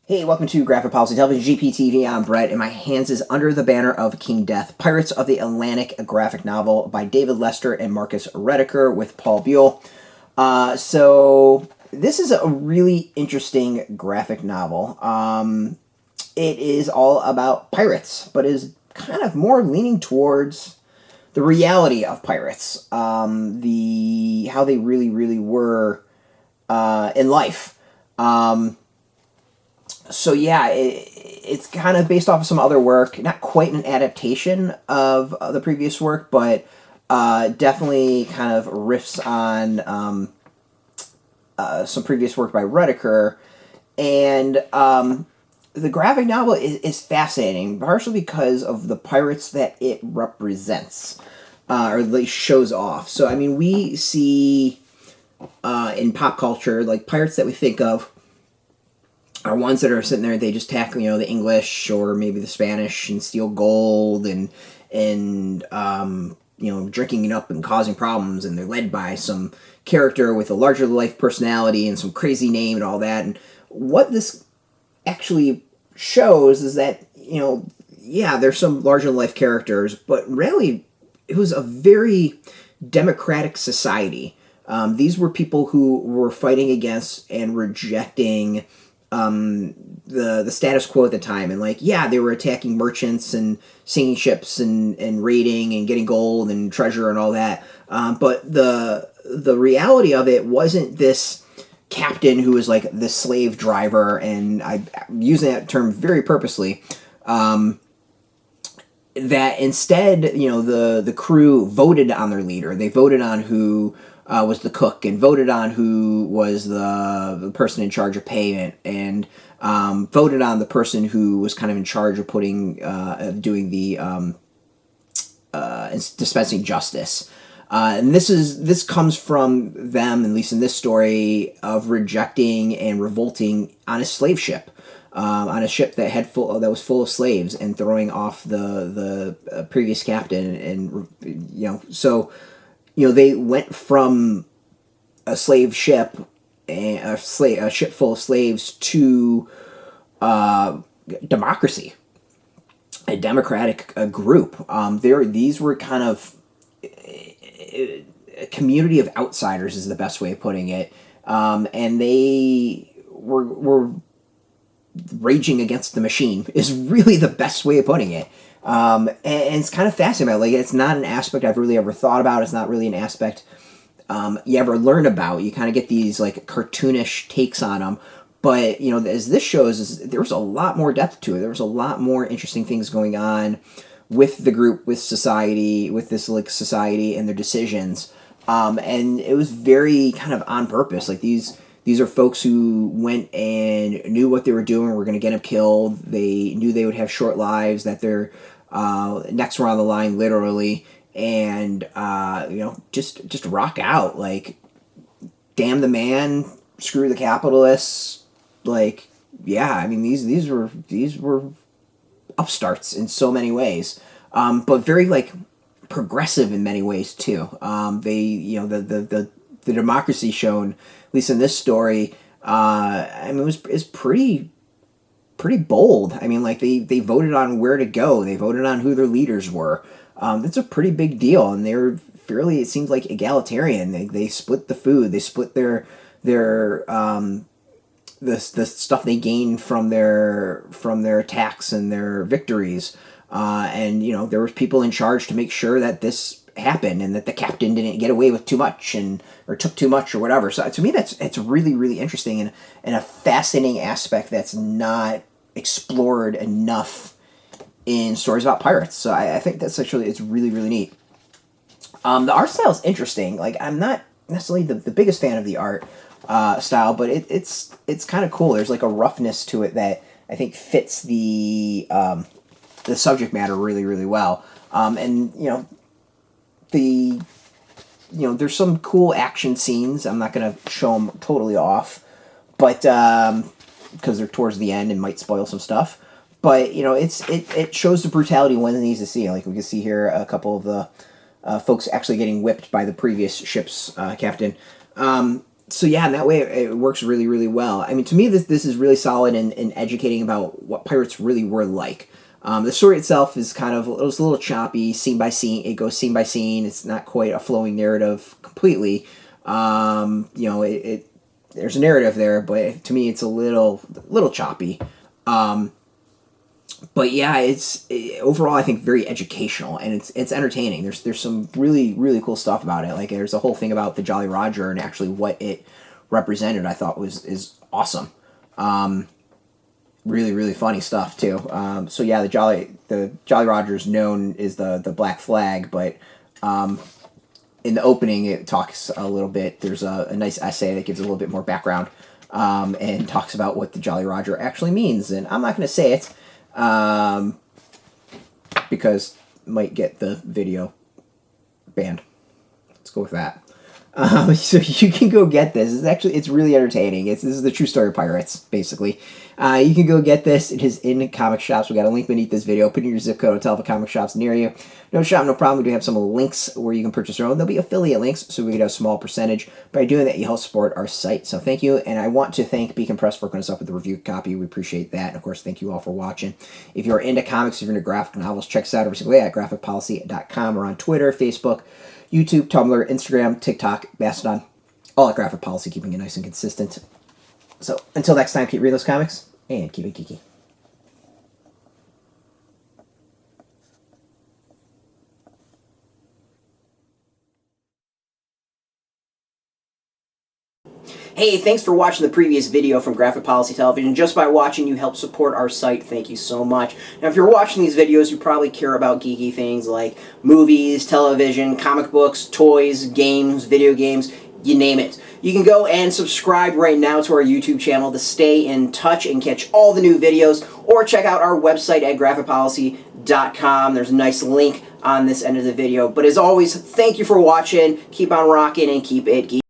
Hey, welcome to Graphic Policy Television, GPTV. I'm Brett, and my hands is under the banner of King Death, Pirates of the Atlantic, a graphic novel by David Lester and Marcus Rediker with Paul Buhle. So this is a really interesting graphic novel. It is all about pirates, but is kind of more leaning towards the reality of pirates, how they really were in life. So yeah, it's kind of based off of some other work, not quite an adaptation of the previous work, but definitely kind of riffs on some previous work by Rediker. And the graphic novel is fascinating, partially because of the pirates that it represents, or at least shows off. So, I mean, we see in pop culture, like, pirates that we think of are ones that are sitting there, they just tackle, the English or maybe the Spanish and steal gold and drinking it up and causing problems, and they're led by some character with a larger-than-life personality and some crazy name and all that. And what this actually shows is that, there's some larger-than-life characters, but really it was a very democratic society. These were people who were fighting against and rejecting the status quo at the time, and they were attacking merchants and sinking ships and raiding and getting gold and treasure and all that. But the reality of it wasn't this captain who was like the slave driver, and I'm using that term very purposely. That instead, the crew voted on their leader. They voted on who was the cook, and voted on who was the person in charge of payment, and voted on the person who was kind of in charge of doing the dispensing justice. And this comes from them, at least in this story, of rejecting and revolting on a slave ship, on a ship that was full of slaves, and throwing off the previous captain, and they went from a slave ship, a ship full of slaves, to democracy, a democratic group. These were kind of a community of outsiders, is the best way of putting it, and they were raging against the machine, is really the best way of putting it. And it's kind of fascinating. Like, it's not an aspect I've really ever thought about. It's not really an aspect you ever learn about. You kind of get these like cartoonish takes on them. But, as this shows, there was a lot more depth to it. There was a lot more interesting things going on with the group, with society, with this like society and their decisions. And it was very kind of on purpose. Like, these are folks who went and knew what they were doing, were going to get them killed. They knew they would have short lives, that their necks were on the line, literally, and just rock out. Like, damn the man, screw the capitalists. Like, yeah, I mean, these were upstarts in so many ways, but very like progressive in many ways too. The democracy shown, at least in this story, is pretty bold. I mean, like, they voted on where to go. They voted on who their leaders were. That's a pretty big deal, and they're fairly, it seems like, egalitarian. They split the food. They split their the stuff they gained from their attacks and their victories. And there were people in charge to make sure that this happened, and that the captain didn't get away with too much or took too much or whatever. So to me, it's really, really interesting, and a fascinating aspect that's not explored enough in stories about pirates. So I think that's actually, it's really, really neat. The art style is interesting. Like, I'm not necessarily the biggest fan of the art style, but it's kind of cool. There's like a roughness to it that I think fits the subject matter really, really well. And there's some cool action scenes. I'm not going to show them totally off, but because they're towards the end and might spoil some stuff. But it shows the brutality one needs to see. Like, we can see here a couple of the folks actually getting whipped by the previous ship's captain. So yeah, in that way it works really, really well. I mean, to me, this is really solid and educating about what pirates really were like. The story itself is kind of it's a little choppy, scene by scene. It goes scene by scene. It's not quite a flowing narrative completely. You know, there's a narrative there, but to me, it's a little choppy. But yeah, it's overall I think very educational, and it's entertaining. There's some really, really cool stuff about it. Like there's a whole thing about the Jolly Roger and actually what it represented. I thought is awesome. Really, really funny stuff too. So yeah, the Jolly Roger is known as the Black Flag, but in the opening it talks a little bit. There's a nice essay that gives a little bit more background, and talks about what the Jolly Roger actually means. And I'm not going to say it, because might get the video banned. Let's go with that. So you can go get this. It's really entertaining. This is the true story of pirates, basically. You can go get this. It is in comic shops. We got a link beneath this video. Put in your zip code and tell the comic shops near you. No shop, no problem. We do have some links where you can purchase your own. There'll be affiliate links, so we get a small percentage. By doing that, you help support our site. So thank you, and I want to thank Beacon Press for hooking us up with the review copy. We appreciate that, and of course, thank you all for watching. If you're into comics, if you're into graphic novels, check us out every single day at graphicpolicy.com or on Twitter, Facebook, YouTube, Tumblr, Instagram, TikTok, Mastodon, all at Graphic Policy, keeping it nice and consistent. So until next time, keep reading those comics and keep it geeky. Hey, thanks for watching the previous video from Graphic Policy Television. Just by watching, you help support our site. Thank you so much. Now, if you're watching these videos, you probably care about geeky things like movies, television, comic books, toys, games, video games, you name it. You can go and subscribe right now to our YouTube channel to stay in touch and catch all the new videos, or check out our website at graphicpolicy.com. There's a nice link on this end of the video. But as always, thank you for watching. Keep on rocking and keep it geeky.